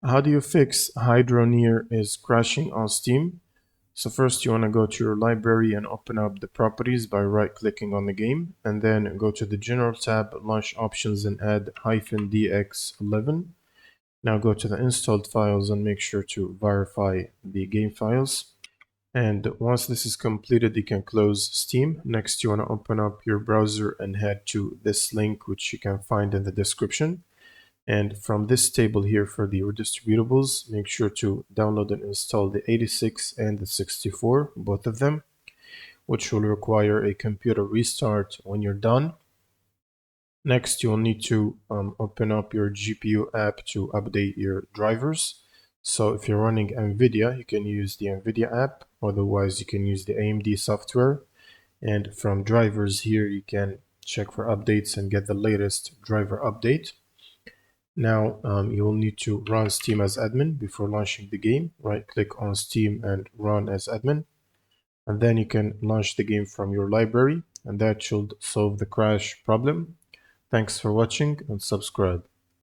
How do you fix Hydroneer is crashing on Steam? So first you want to go to your library and open up the properties by right-clicking on the game, and then go to the General tab, Launch Options, and add -dx11. Now go to the installed files and make sure to verify the game files. And once this is completed, you can close Steam. Next, you want to open up your browser and head to this link, which you can find in the description. And from this table here for the redistributables, make sure to download and install the 86 and the 64, both of them, which will require a computer restart when you're done. Next, you'll need to open up your GPU app to update your drivers. So if you're running NVIDIA, you can use the NVIDIA app. Otherwise, you can use the AMD software. And from drivers here, you can check for updates and get the latest driver update. Now you will need to run Steam as admin before launching the game. Right-click on Steam and run as admin. And then you can launch the game from your library, and that should solve the crash problem. Thanks for watching and subscribe.